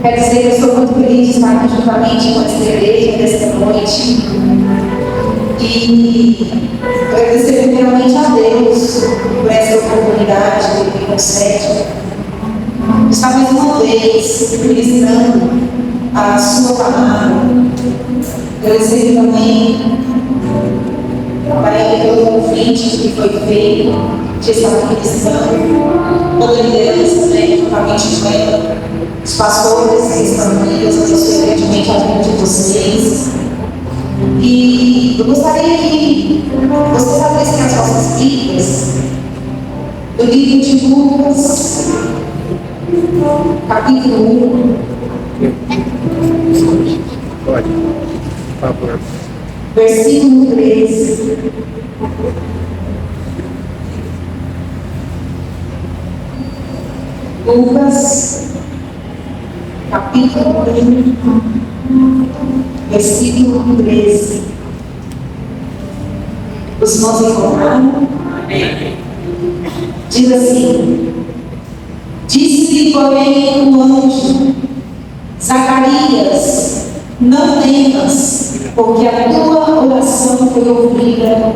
Quero dizer que eu estou muito feliz de estar aqui juntamente com essa igreja nesta noite. E agradecer primeiramente a Deus por essa oportunidade que Ele me concede. Estar mais uma vez ministrando a sua palavra. Agradecer também para ele pelo convite que foi feito de estar ministrando, toda a liderança também, juntamente com ela, os pastores que estão aqui, Deus abençoe grandemente a vida de vocês. E eu gostaria que vocês abrissem as vossas Bíblias do livro de Lucas, capítulo 1. Pode, por favor. Versículo 13. Lucas, capítulo 1, versículo 13. Os irmãos encontraram? Diz assim: disse-lhe, porém, o anjo: Zacarias, não temas, porque a tua oração foi ouvida,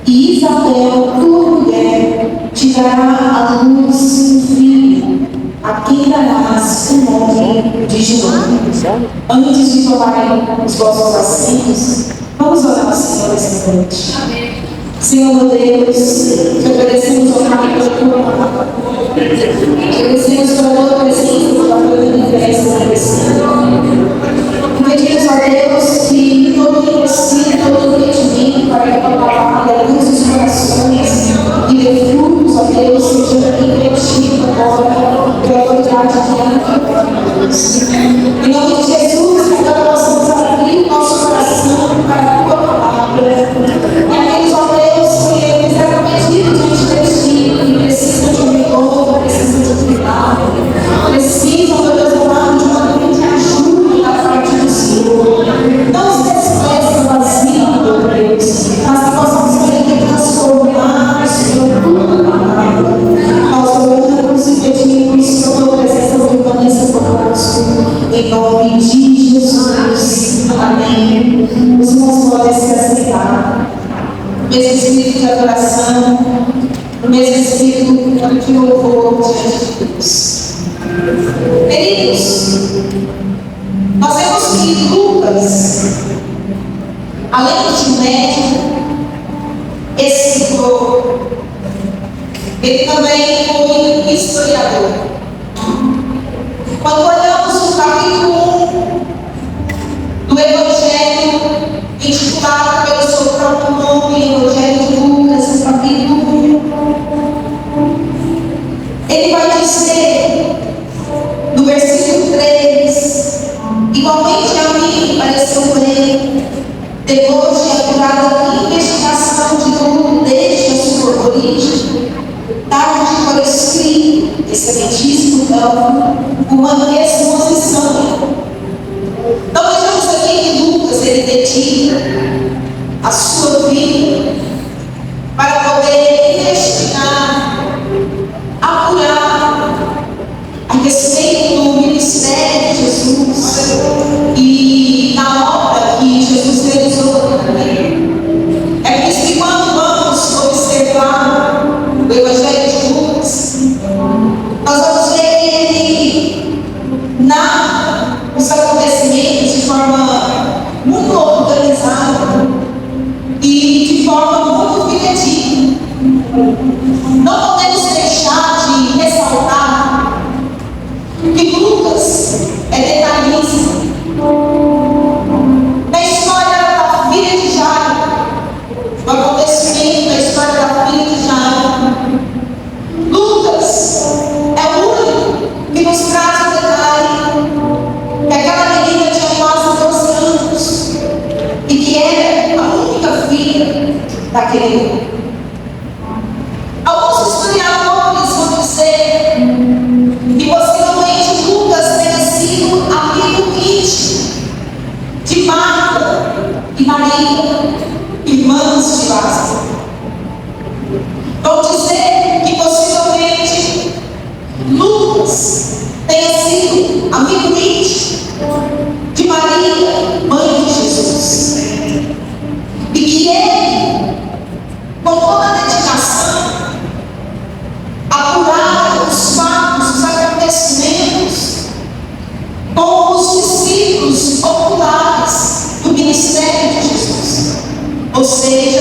e Isabel, tua mulher, te dará à luz um filho, a quem darás o nome de João. Antes de tomarem os vossos assentos, vamos orar ao Senhor esta noite. Senhor meu Deus, te agradecemos pela tua palavra. Agradecemos pela tua presença, pela tua manifestação nesse tempo. Pedimos a Deus que todo ensino, todo entendimento para que a tua palavra luz os corações e dê frutos, ó Deus, seja refletido agora pela autoridade de Deus. Em nome de Jesus, que agora possamos abrir nosso coração para a tua palavra. E aqueles, ó Deus, que fizeram pedido diante de ti, que precisam de um renovo, precisam de um cuidado, precisam, meu Deus amado, de uma grande ajuda da parte do Senhor. Não se despeça vazio, meu Deus, mas que possamos ver que transformar, Senhor, tudo na palavra. Nós oramos e pedimos que a tua presença permaneça conosco, em nome de Jesus. Amém. Os irmãos podem se aceitar. O mesmo espírito de adoração, o mesmo espírito de louvor diante de Deus. Queridos, nós vemos que Lucas, além de médico, escritor, ele também foi historiador. Quando olhamos o capítulo 1 do Evangelho, intitulado pelo seu próprio nome, Evangelho de Lucas, capítulo 1, ele vai dizer, no versículo 3, igualmente a mim pareceu porém, depois de apurada investigação de tudo desde a sua origem, tarde por escrito, excelentíssimo então, uma exposição. Então vejamos aqui que Lucas, ele dedica a sua vida para poder investigar, apurar a respeito do ministério de Jesus e na obra que Jesus realizou também. É por isso que quando vamos observar o Evangelho de Lucas, nós vamos ver que ele narra os acontecimentos de forma muito organizada e de forma muito fidedigna. Não podemos deixar de ressaltar que Lucas é detalhista. Na história da filha de Jairo, no acontecimento da história da filha de Jairo, Lucas é o único que nos traz o detalhe que aquela menina tinha quase 12 anos e que era a única filha daquele homem. Alguns historiadores vão dizer que possivelmente Lucas tenha sido amigo íntimo de Marta e Maria, irmãs de Lázaro. Vão dizer que possivelmente Lucas tenha sido amigo íntimo seja,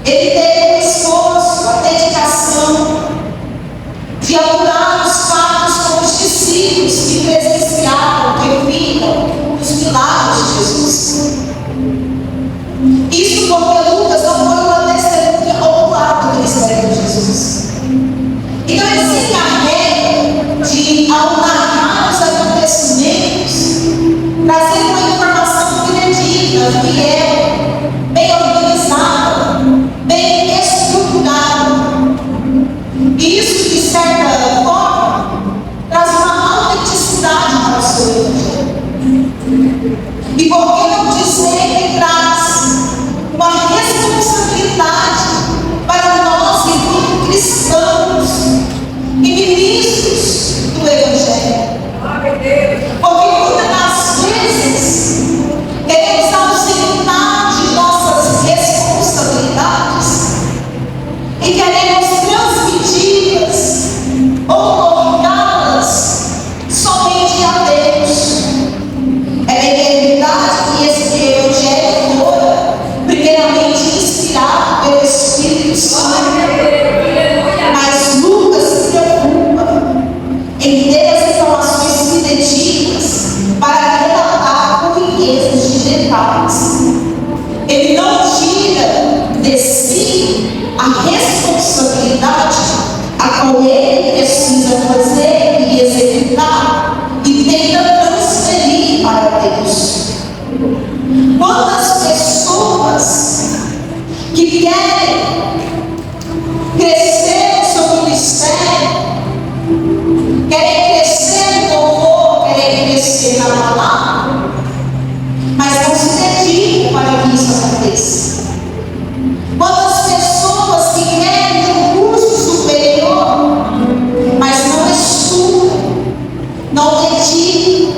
ele teve o esforço, a dedicação de apurar os fatos com os discípulos que presenciaram, que viram os milagres de Jesus. Isso porque Lucas não foi uma testemunha ocular do ministério de Jesus. Então ele se encarrega de, ao narrar os acontecimentos, trazer uma informação fidedigna, fiel, bem organizada, bem estruturada. Isso, de certa forma, traz uma autenticidade para o seu evangelho. E por que não dizer que traz uma responsabilidade para nós, enquanto cristãos e ministros do evangelho? Porque muitas das vezes queremos ausentar de nossas responsabilidades e queremos transmiti-las ou colocá-las somente a Deus. É bem verdade que esse evangelho foi primeiramente inspirado pelo Espírito Santo, mas Lucas se preocupa em ter as informações fidedignas para relatar com riquezas de detalhes. Ele não tira de si a responsabilidade a qual ele precisa fazer e executar e tenta transferir para Deus. Quantas pessoas que querem crescer no seu ministério, querem crescer no louvor, querem crescer na palavra, mas não se dedicam para que isso aconteça. Quantas pessoas que querem ter um curso superior, mas não estudam, não dedicam,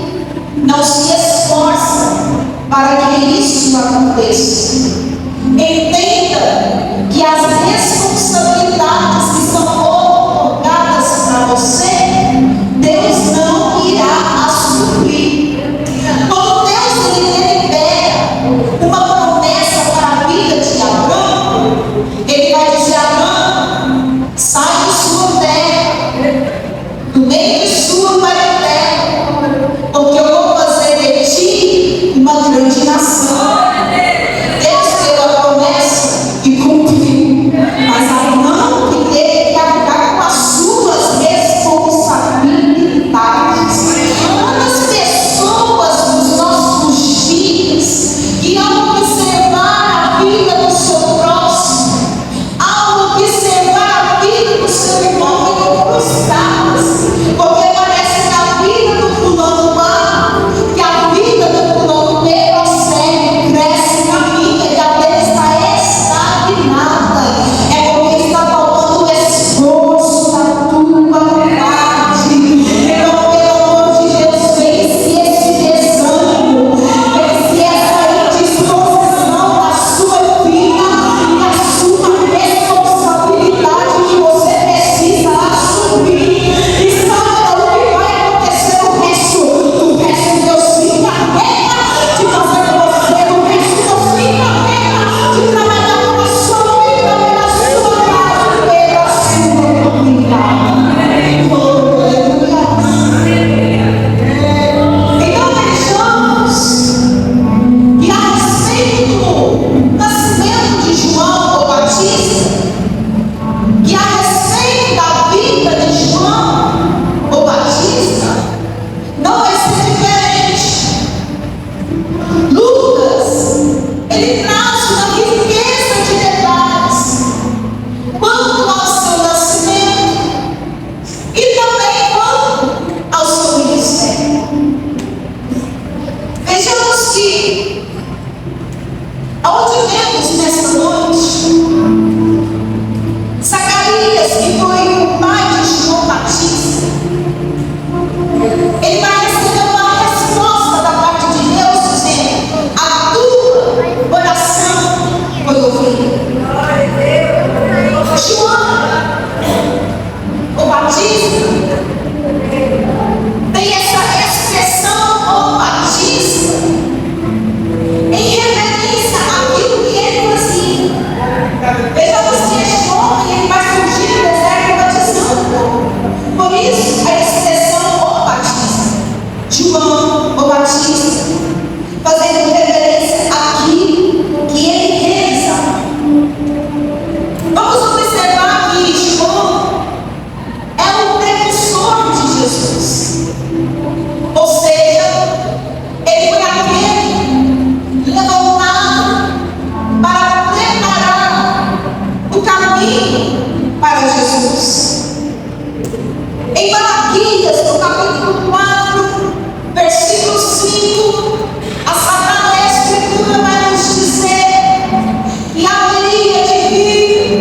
não se esforçam para que isso aconteça. Entenda que as responsabilidades que são colocadas para você, Deus não irá assumir. Quando Deus libera uma promessa para a vida de Abraão, ele vai dizer: Abraão, sai de sua terra, do meio de sua parentela, porque eu vou fazer de ti uma grande nação. Deus João o Batista, fazendo referência àquilo que ele realizava. Vamos observar que João é o precursor de Jesus. Ou seja, ele foi aquele levantado para preparar o caminho para Jesus. Em Malaquias, no capítulo 4, versículo 5, a Sagrada Escritura vai nos dizer que haveria de vir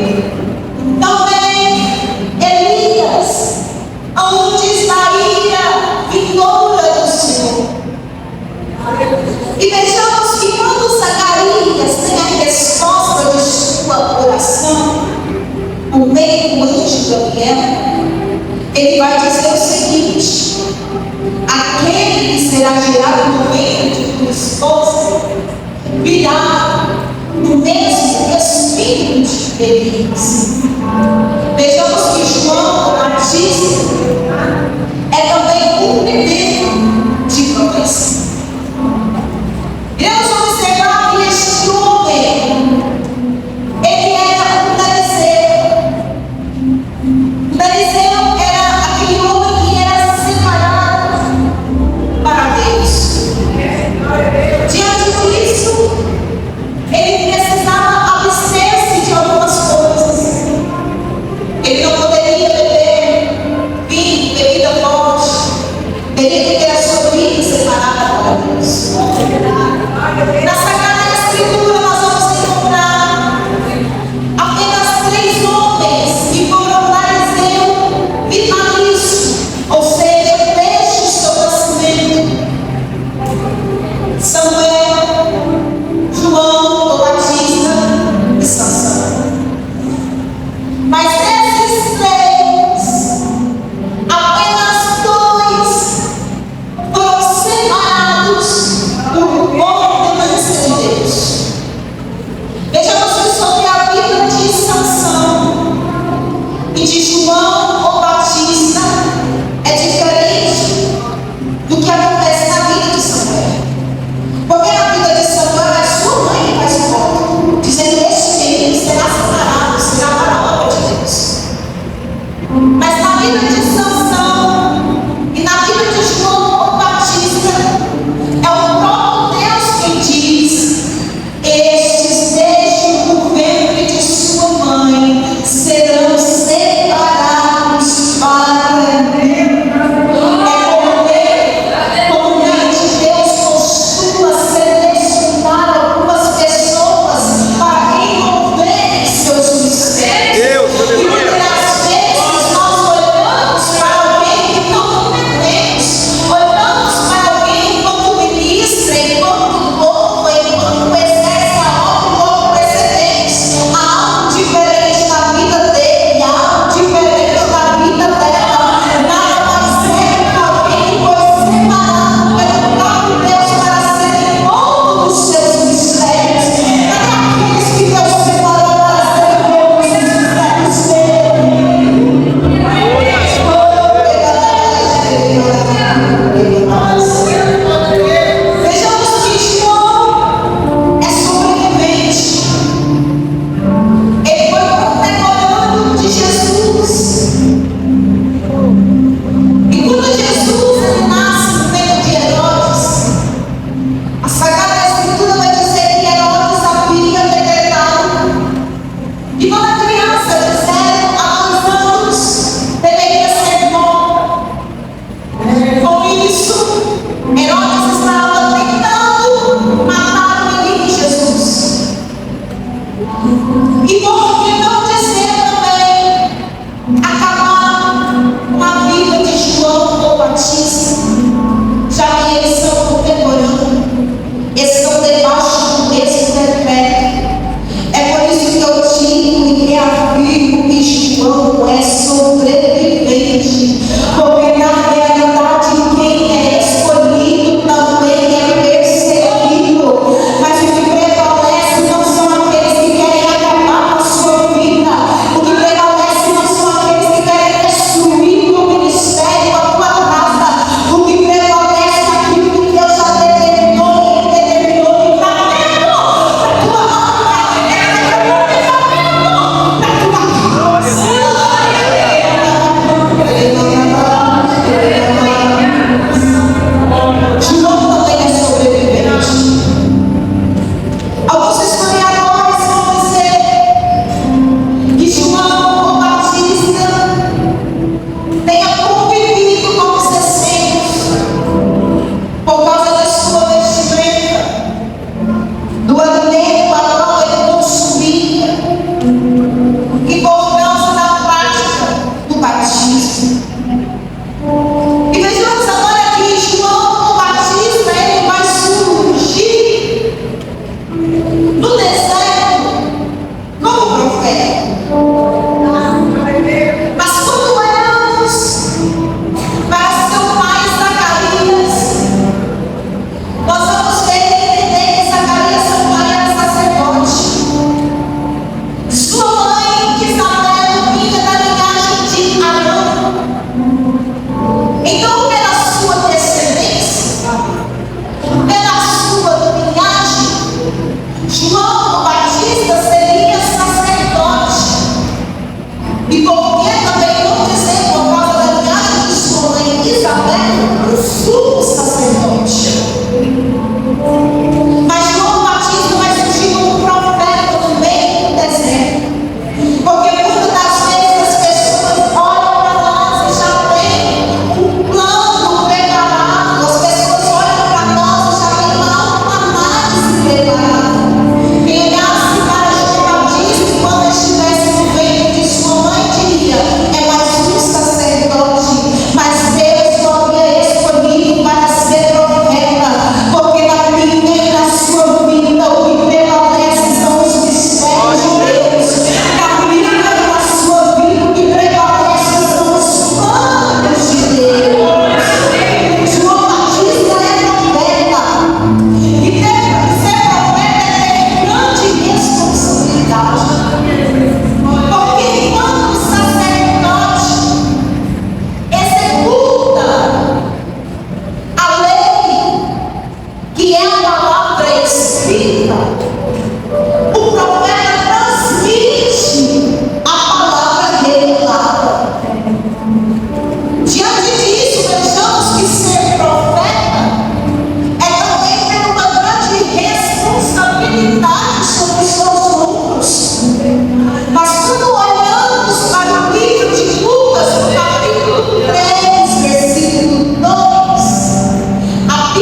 também Elias, aonde estaria vindoura do Senhor. E vejamos que quando Zacarias tem a resposta de sua oração, por meio do anjo Gabriel, ele vai dizer o seguinte: aquele que será gerado no ventre de tua esposa virá no mesmo espírito de Elias. Vejamos que João Batista é também cumprimento de promessa. Iremos observar que este homem, ele era um Darizeu. Darizeu era aquele homem que era separado para Deus. Diante disso, ele precisava abster-se de algumas coisas. Ele não poderia beber vinho, bebida forte. Teria que ter a sua vida separada para Deus. Na Sagrada Escritura nós vamos encontrar apenas 3 homens que foram Darizeu vitalício, ou seja, desde o seu nascimento: Samuel, João o Batista e Sansão. Mas desses 3, apenas 2 foram separados por ordenança de Deus. Vejamos que sobre a vida de Sansão e de João o Batista é diferente do que acontece na vida de Samuel. Porque na vida de Samuel é sua mãe que faz voto, dizendo: este menino será separado, será para a obra de Deus. Mas na vida de Sansão e na vida de João o Batista, é o próprio Deus quem diz: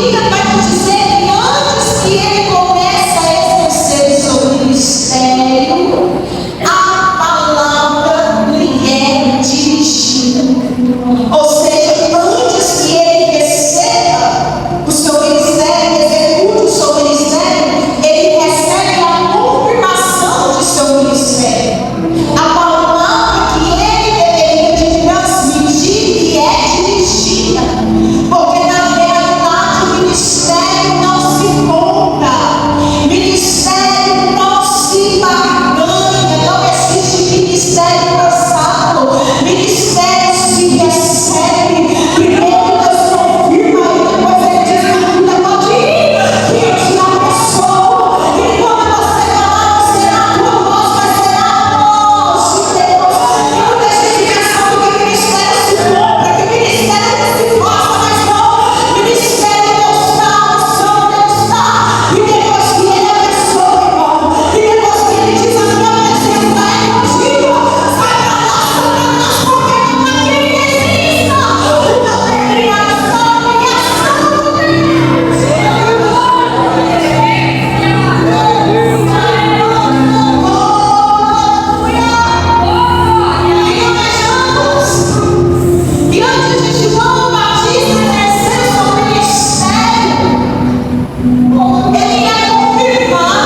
Bíblia vai nos dizer que antes que ele comece a exercer o seu ministério, a palavra lhe é dirigida. Ou seja, antes que ele receba o seu ministério, execute o seu ministério, ele recebe a confirmação de seu ministério. A palavra que ele deveria de transmitir e é dirigida, porque na realidade o ministério não se compra, ministério não se barganha, não existe ministério passado, ministério se recebe. Primeiro Deus confirma e depois ele diz que a vida pode ir, que eu te abençoo, e quando você falar, será a tua voz, mas será a voz de Deus. Não deixe de pensar que o ministério se compra, que o ministério não se gosta, mas não, o ministério Deus dá, o Senhor Deus dá, e depois que ele abençoa, irmão, e depois que ele diz a minha presença é contigo, sai pra lá, Satanás, porque não há quem resista, o meu criação e a ação de e antes de João Batista exercer seu ministério, ele ia confirmar,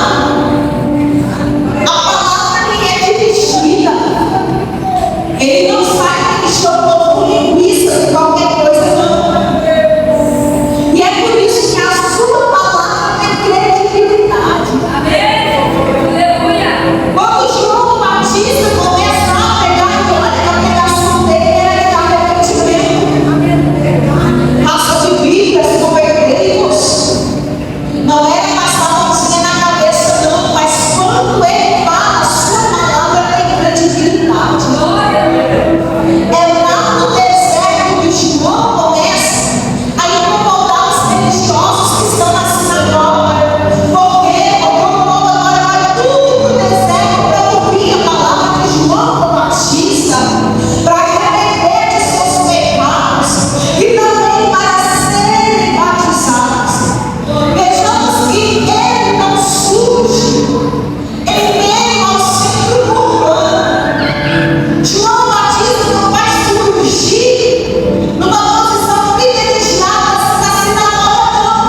a palavra lhe é dirigida. Ele não sai que chocou com linguiça de qualquer coisa, não. E é por isso que a sua palavra tem credibilidade. Quando João Batista começa a pegar e olha que a pregação dele era de arrependimento, raça de Bíblia, se convertemos, não era passar a mãozinha na cabeça, não, mas quando ele fala, a sua palavra tem credibilidade. É lá no deserto que João começa a incomodar os religiosos que estão na sinagoga. Porque o povo agora vai tudo para o deserto para ouvir a palavra de João Batista, para arrepender de seus pecados e também para serem batizados. Vejamos que ele não surge em meio ao centro urbano. João Batista não vai surgir numa posição privilegiada na sinagoga, não.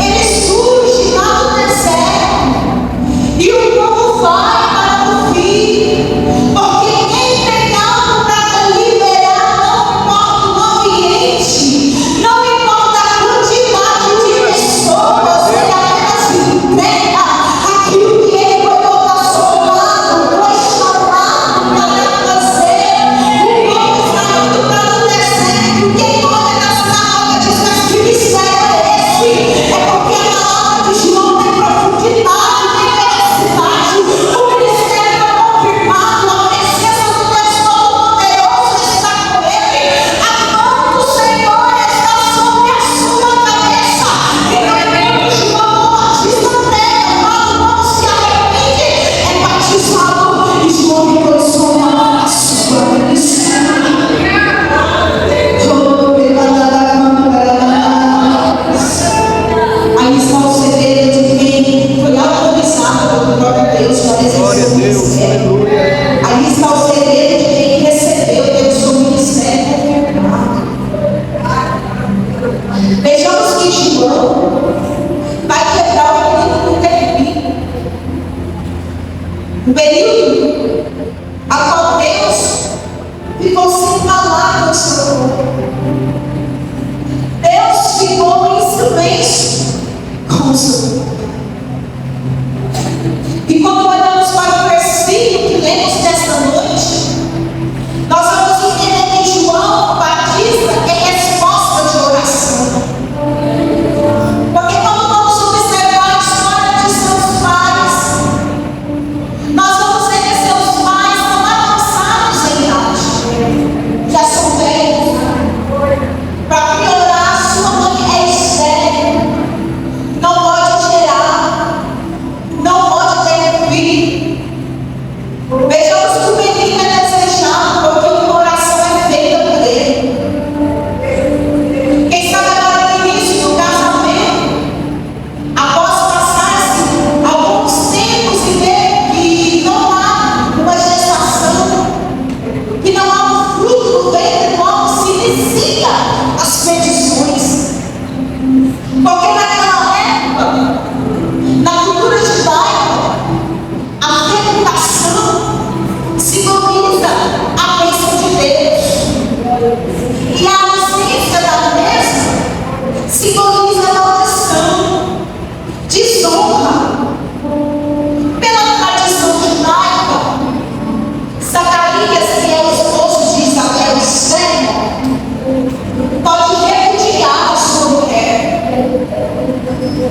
Ele surge lá no deserto e o povo vai para ouvir, porque em pecado para liberar não importa o ambiente, não importa a quantidade de pessoas, ele apenas entrega aquilo que ele foi vocacionado, foi chamado para fazer. O povo está indo para o deserto. Quem olha na sinagoga diz: mas que mistério é esse? É porque a palavra de João tem profundidade, tem veracidade. O ministério é confirmado, a presença do Deus Todo-Poderoso está com ele. A mão do Senhor está sobre a sua cabeça. Então, quando João Batista prega, fala, não se arrepende, é batizado, e João posiciona a sua missão. Aí está o segredo de quem foi autorizado pelo próprio Deus para Glória a exercer o Deus, ministério. aleluia. Aí está o segredo de quem recebeu Deus seu ministério confirmado. Vejamos que João vai quebrar o período a qual Deus ficou sem palavras no seu povo. Deus ficou em silêncio com o seu povo. E quando olhamos para o versículo que lemos nesta noite, nós vamos entender que João Batista é resposta de oração. Porque quando vamos observar a história de seus pais, nós vamos ver que seus pais são avançados em idade, já são velhos. Para piorar, sua mãe é estéril, não pode gerar.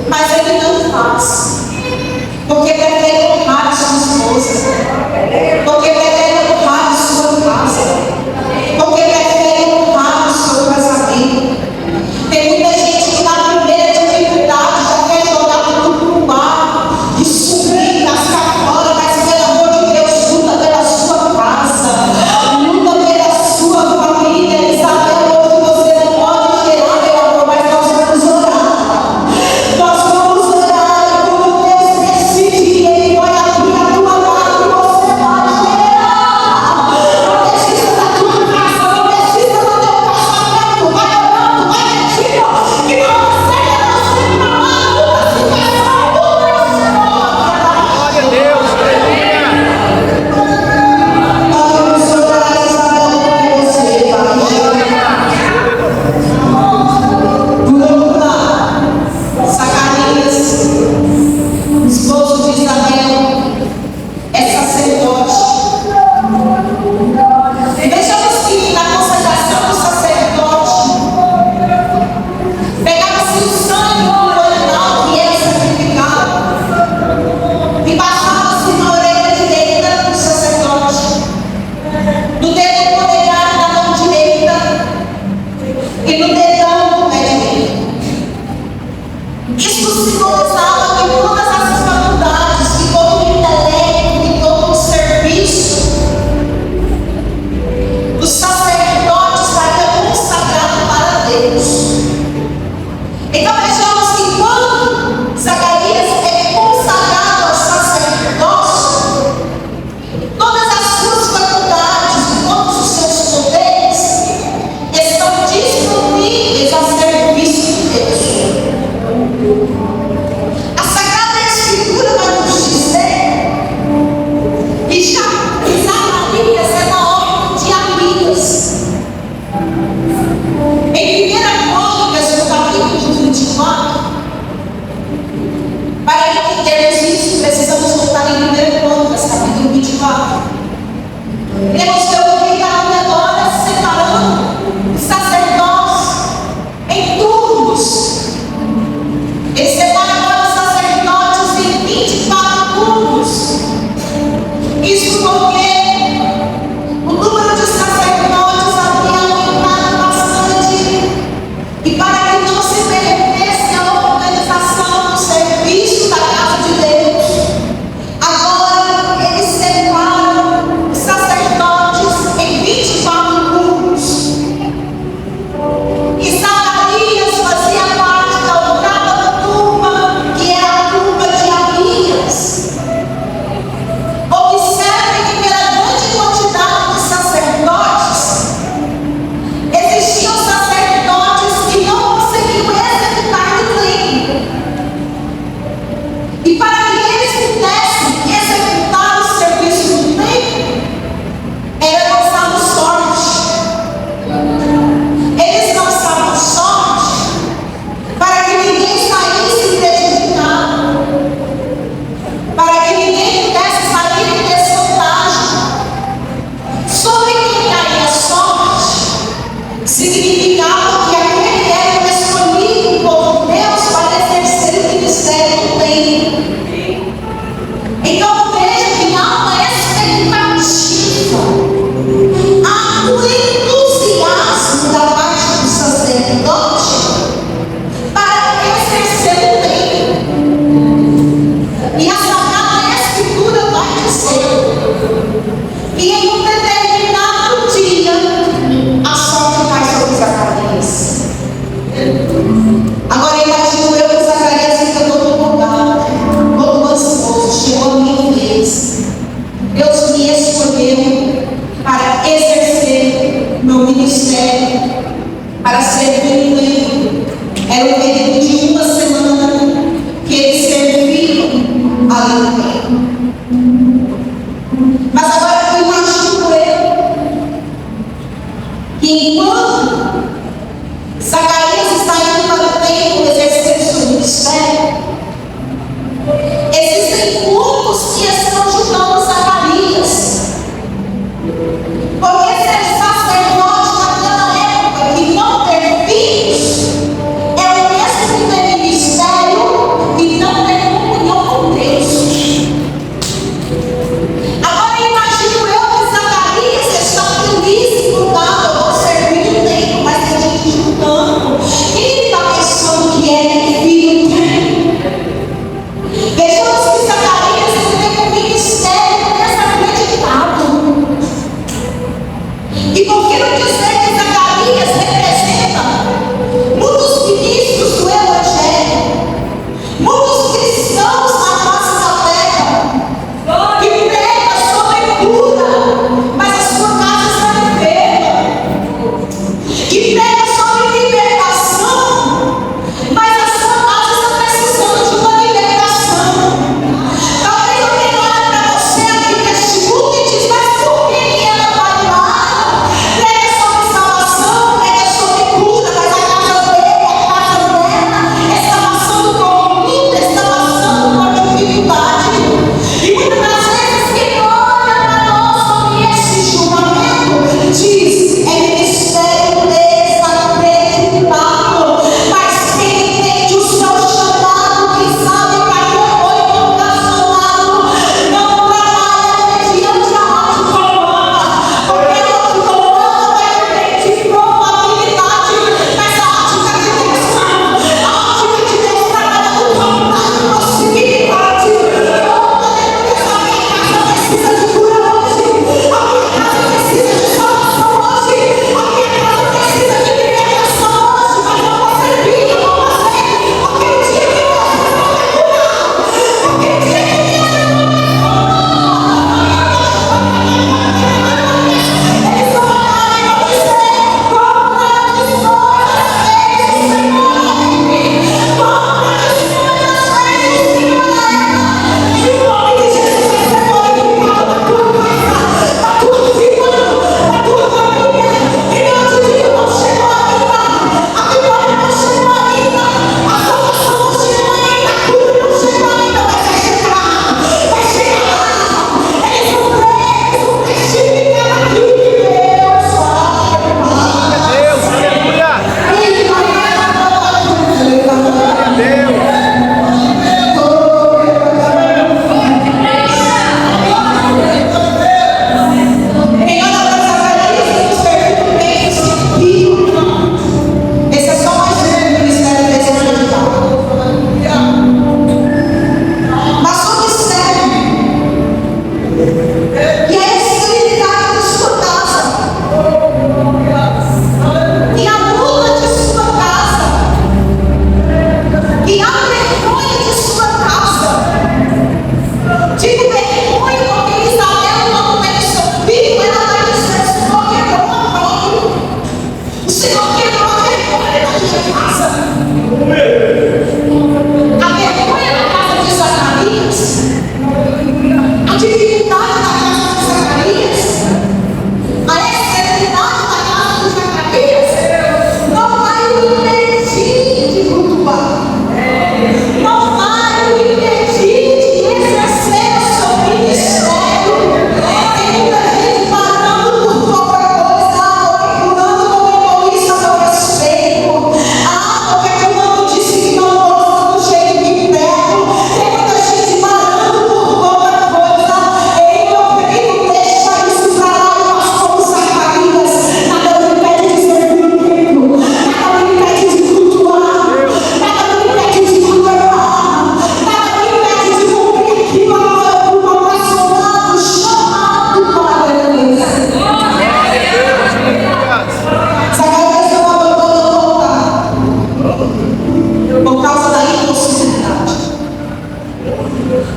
Mas ele não faz. Porque prefere honrar sua esposa. Porque prefere honrar sua casa. Porque prefere honrar o seu casamento. Tem muita gente que na primeira dificuldade já quer jogar tudo pro mar, de subir, cascar fora, mas pelo amor de Deus, luta pela sua casa, luta pela sua família. Isabel, hoje você não pode gerar, meu amor, mas nós vamos orar. Nós vamos orar, e quando Deus decidir, Ele vai abrir a tua casa e você vai gerar. Não desista da tua casa, não desista do teu casamento, vai orando, vai pedindo, que não seja você mamando a situação do Senhor. Glória a Deus, aleluia. Nós vamos orar, Isabel, por você, por outro lado, Zacarias, esposo de Isabel, é sacerdote. Vejamos que na consagração do sacerdote, pegava-se o sangue do animal que era sacrificado e passava-se na orelha direita do sacerdote, no dedo polegar da mão direita e no dedão do pé direito. Isso simbolizava que todas as faculdades, que todo o intelecto, que todo o serviço do sacerdote estaria consagrado para Deus. Então vejamos que quando Zacarias é consagrado ao sacerdócio, todas as suas faculdades e todos os seus poderes estão disponíveis a serviço de Deus. A Sagrada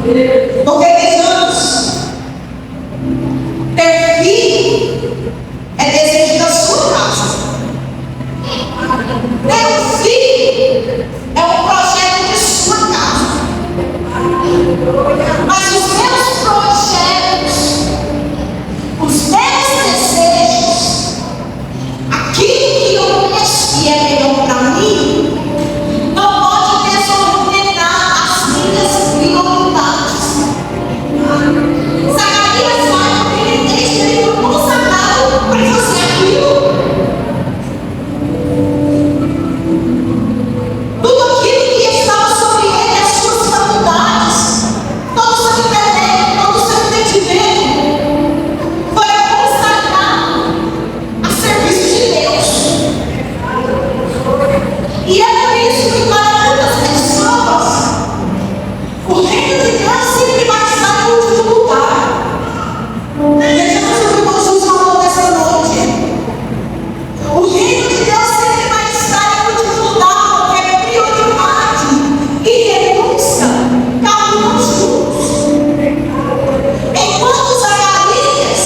Porque vejamos, ter filho é desejo da sua casa. Ter um filho é um projeto de sua casa. Mas os meus projetos, os meus desejos, aquilo que eu conheço que é melhor para mim, não pode desordenar as minhas prioridades. Zacarias vai porque ele deixa ele consagrado para fazer aquilo. Tudo aquilo que estava sobre ele, as suas faculdades, todo o seu intelecto, todo o seu entendimento, foi consagrado a serviço de Deus. E é por isso que para muitas pessoas, o reino de Deus sempre vai estar em último lugar. Vejamos o que o Jesus falou nessa noite. O reino de Deus sempre vai estar em último lugar, porque prioridade e renúncia caminham juntos. Enquanto Zacarias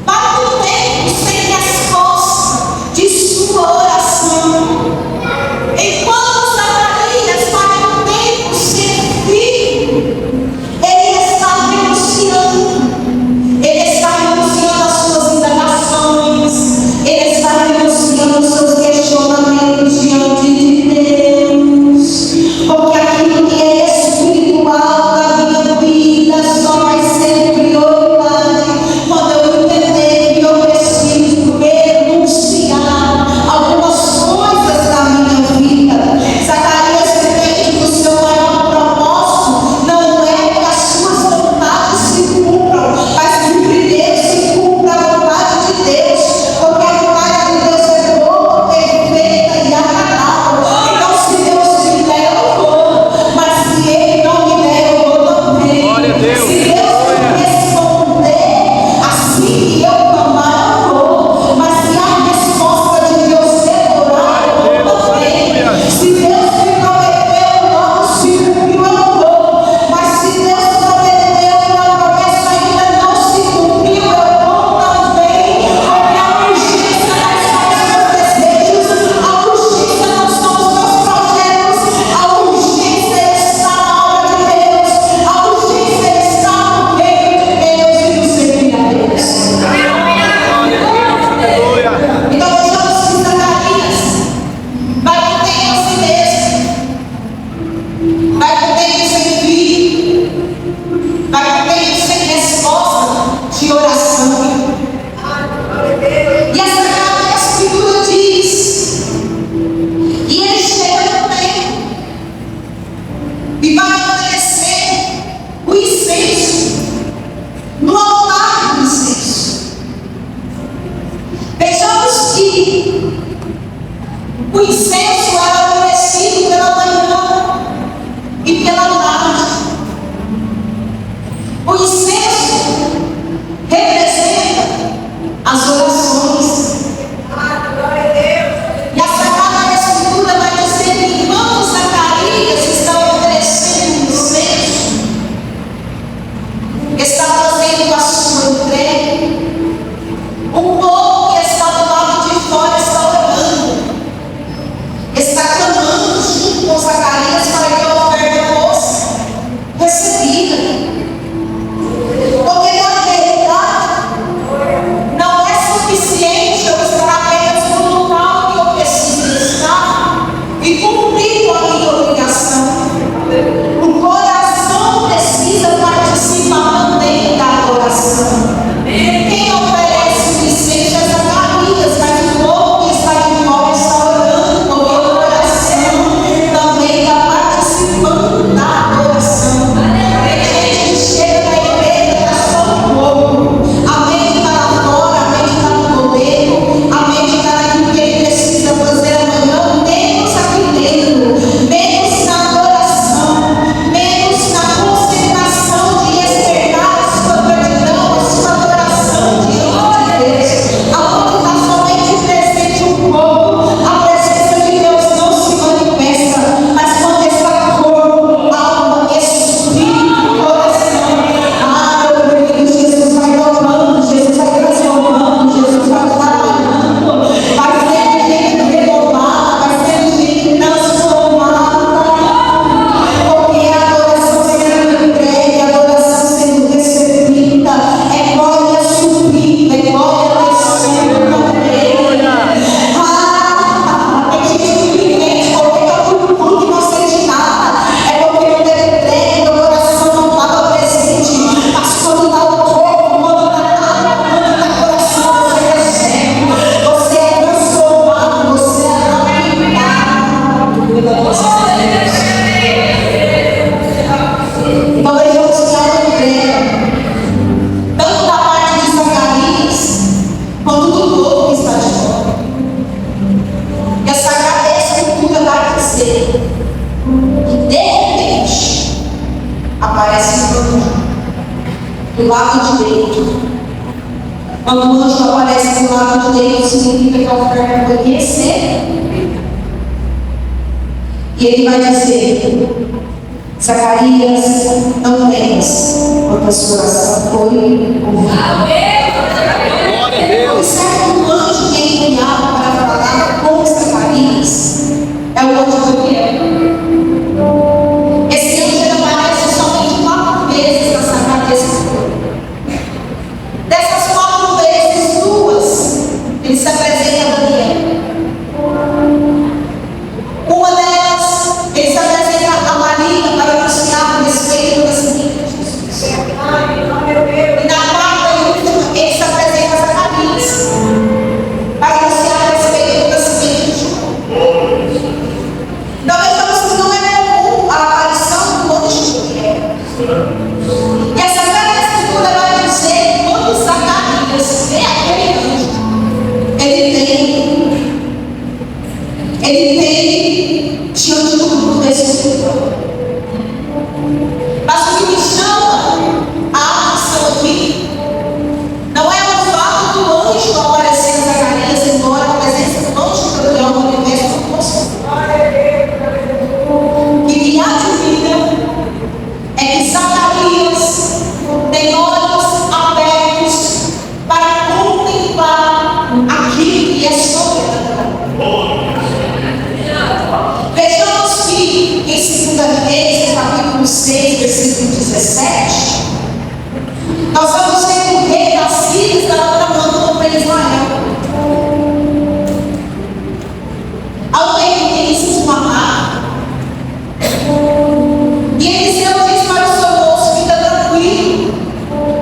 vai por tempo sem resposta de sua oração, enquanto Zacarias vai por tempo sem filho, ele está renunciando. Ele está renunciando às suas indagações. Ele está renunciando aos seus questionamentos diante de Deus. Porque aquilo que é espiritual da minha vida só vai ser prioridade quando eu entender que eu preciso renunciar algumas coisas da minha vida. Zacarias entende que o seu maior propósito não é que as suas vontades se cumpram, mas que primeiro se cumpra a vontade de Deus, porque a vontade de Deus é boa, perfeita e agradável. Então, se Deus me der, eu vou, mas se Ele não me der, eu vou também. Glória a Deus. Se Deus me responder assim que eu clamar, eu vou, mas se a resposta de Deus demorar, eu vou também. Se Deus me prometeu, não se cumpriu, eu não vou, mas se Deus prometeu e a promessa ainda não se cumpriu, eu vou também. Porque a urgência não são os meus desejos, a urgência não são os meus projetos, a urgência está na obra de Deus, a urgência está no reino de Deus e no servir a Deus. Aleluia. Então vejamos que Zacarias vai por tempo a si mesmo, vai por tempo sem filho, vai por tempo sem resposta de oração. E a Sagrada Escritura diz, e ele chega no tempo e vai oferecer o incenso no altar do incenso. Vejamos que o incenso era oferecido pela manhã e pela tarde. O incenso representa as orações. E a Sagrada Escritura vai dizer que enquanto Zacarias está oferecendo o incenso, está fazendo a sua entrega, o povo que está do lado de fora está orando, está clamando junto com Zacarias para que a oferta fosse recebida. Porque na verdade não é suficiente eu estar apenas no local que eu preciso estar e cumprir com a minha obrigação. O coração precisa participar também da adoração. Quem oferece o incenso é Zacarias, mas o povo que está de fora está orando, porque o coração também está participando da adoração. Tem gente que chega na igreja e está só no corpo, a mente está lá fora, a mente está no poder, a mente está naquilo que ele precisa fazer amanhã, menos aqui dentro, menos na adoração. do lado direito. Quando o anjo aparece do lado direito, significa que a oferta foi recebida. E ele vai dizer: Zacarias, não temas, porque a sua oração foi ouvida. Observe que o anjo que é enviado para falar com Zacarias é o anjo Gabriel. Esse anjo ele aparece somente 4 vezes na Sagrada Escritura. Dessas 4 vezes, 2 ele se apresenta a Daniel. Uma delas, ele se apresenta a Maria para anunciar o respeito da seguinte Jesus. E na quarta e última, ele se apresenta a Zacarias para anunciar o respeito da seguinte João. Então, vejamos que não é comum a aparição do anjo de guerra. E a Sagrada Escritura vai dizer que quando Zacarias vê aquele anjo, ele tem diante do mundo espiritual. Mas o que me chama a atenção aqui não é o fato do anjo aparecer em Zacarias, embora a presença do anjo Gabriel no universo não fosse. O que me admira é que Zacarias tem olhos abertos para contemplar aquilo que é sobrenatural. Vejamos que em 2 Reis, capítulo 6, versículo 17, nós vamos ver que o rei da Síria estava tramando contra Israel. Ao rei que tem se matar, e Eliseu diz para o seu moço: fica tranquilo,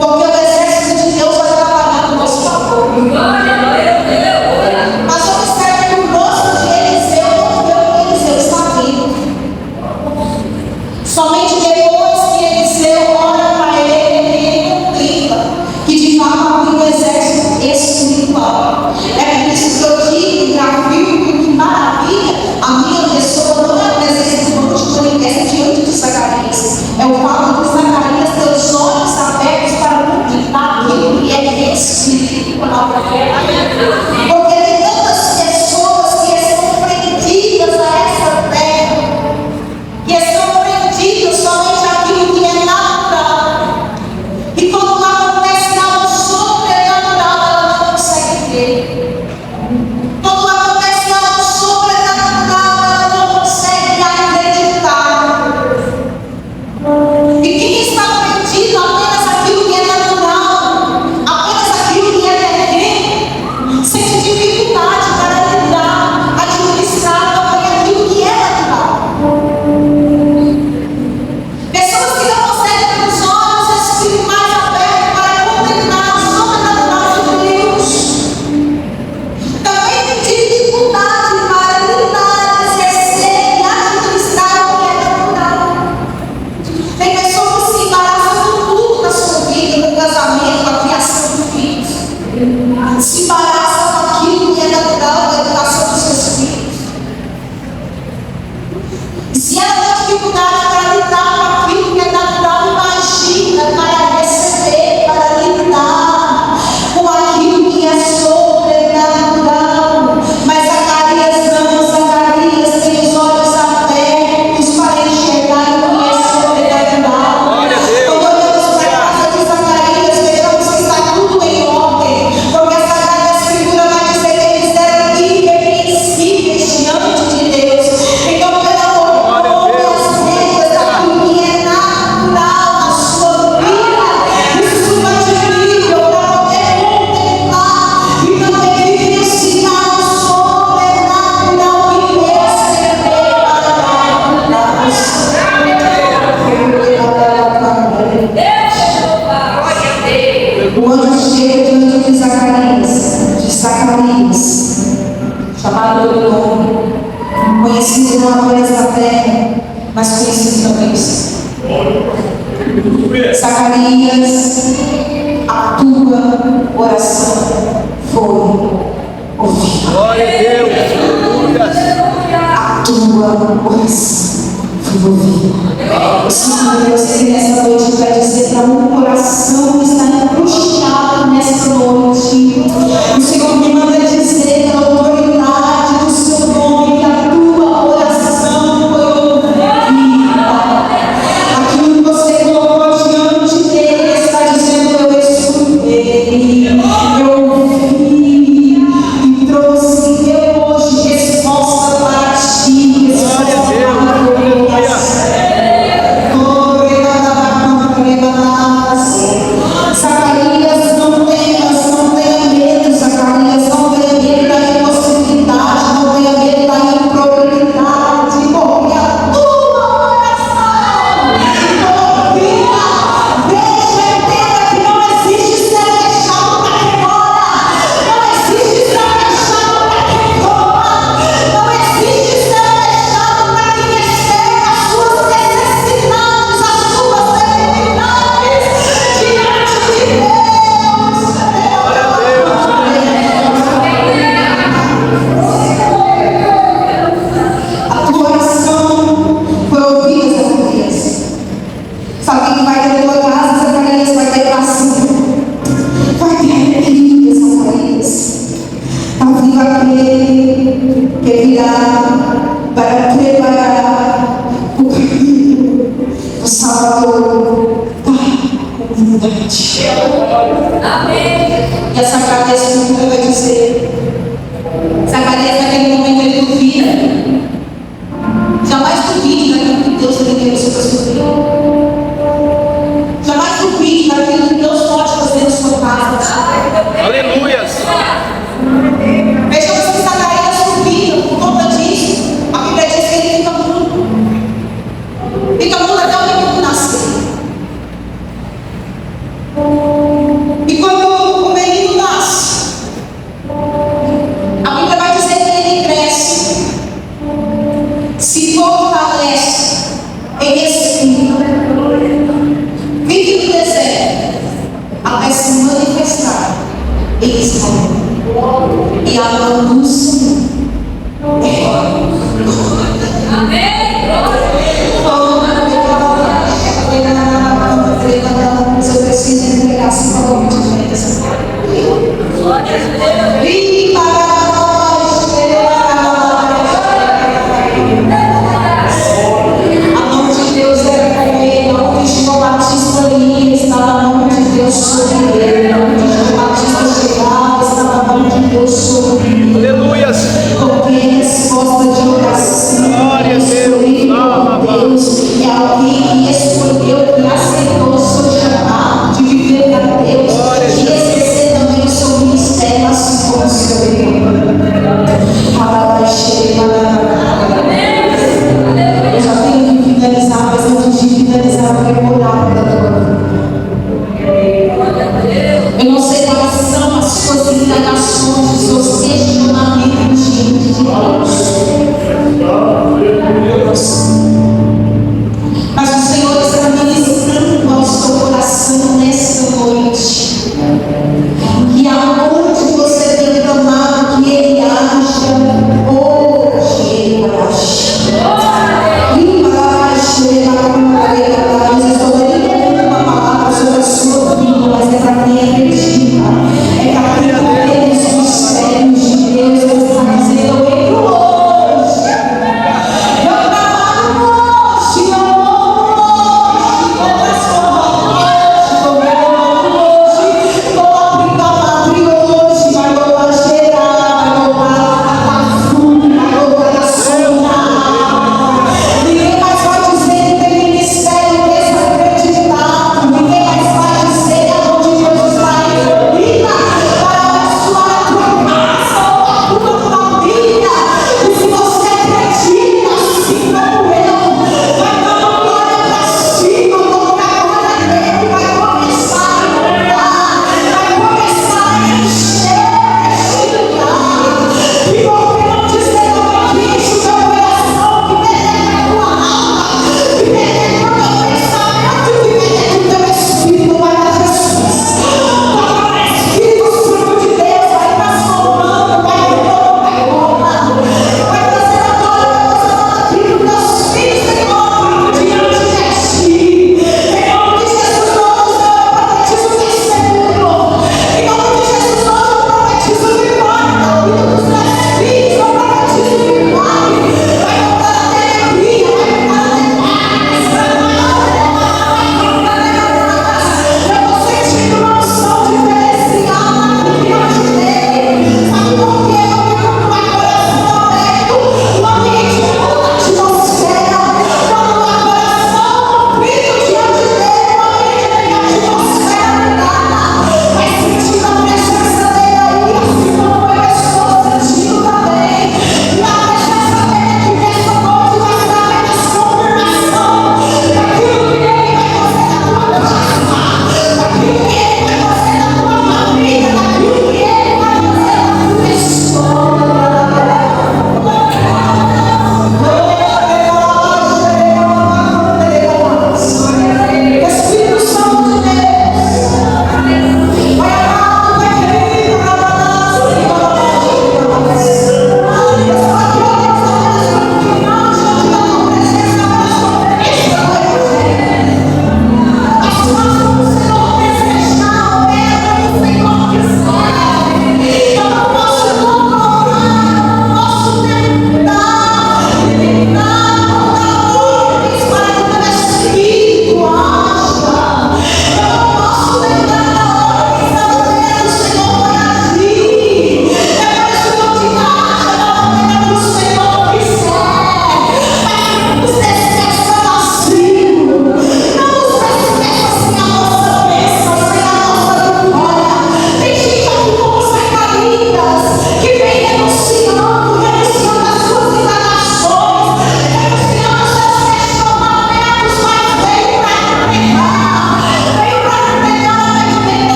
porque o exército de Deus vai trabalhar no nosso favor. Mas observe que o rosto de Eliseu não vê o que Eliseu está vendo. Somente depois que Eliseu olha para ele contempla que de fato havia um exército espiritual. É por isso que eu digo e afirmo que maravilha, a minha pessoa não é a presença do anjo do universo diante de Zacarias. É o fato de Zacarias ter os olhos abertos para contemplar aquilo que é espiritual. Porque tem tantas pessoas que estão prendidas a essa terra, que estão prendidas somente àquilo que é natural. E quando acontece algo sobrenatural, ela não consegue ver. Quando acontece algo sobrenatural, ela não consegue acreditar. E quem está prendido apenas aquilo que é natural, apenas aquilo que é terreno, sente dificuldade para lidar, administrar também aquilo que é natural. Pessoas que não conseguem ter os olhos espirituais abertos para contemplar o sobrenatural de Deus, também tem dificuldade para lidar, exercer e administrar o que é natural. Tem pessoas que se embaraçam com tudo na sua vida, no casamento, na criação de filhos. Se embaraçam com aquilo que é natural, na educação dos seus filhos. E se ela tem dificuldade para lidar com aquilo que é natural, imagina para receber, para lidar com aquilo que é sobrenatural. Mas Zacarias não, Zacarias tem os olhos abertos para enxergar o que é sobrenatural. Glória a Deus. Quando olhamos para a casa de Zacarias, vejamos que está tudo em ordem, porque a Sagrada Escritura vai dizer que eles eram irrepreensíveis diante de Deus. Então, pelo amor de Deus, as regras daquilo que é natural na sua vida, isso vai te nível para poder contemplar e também vivenciar o sobrenatural que Deus tem preparado para nós. O anjo chega diante de Zacarias, chamado pelo nome, conhecido não apenas na terra, mas conhecido também no céu. Zacarias, a tua oração foi ouvida. Glória a Deus. A tua oração foi ouvida. O Senhor de Deus tem nessa noite para dizer para um coração Sabe que vai ter na tua casa, Zacarias, vai ter oração. Vai ter alegria, Zacarias. Aviva aquele que virá para preparar o caminho do Salvador da humanidade. Amém. E a Zacarias nunca vai dizer. Zacarias naquele momento ele duvida. Jamais duvide, né?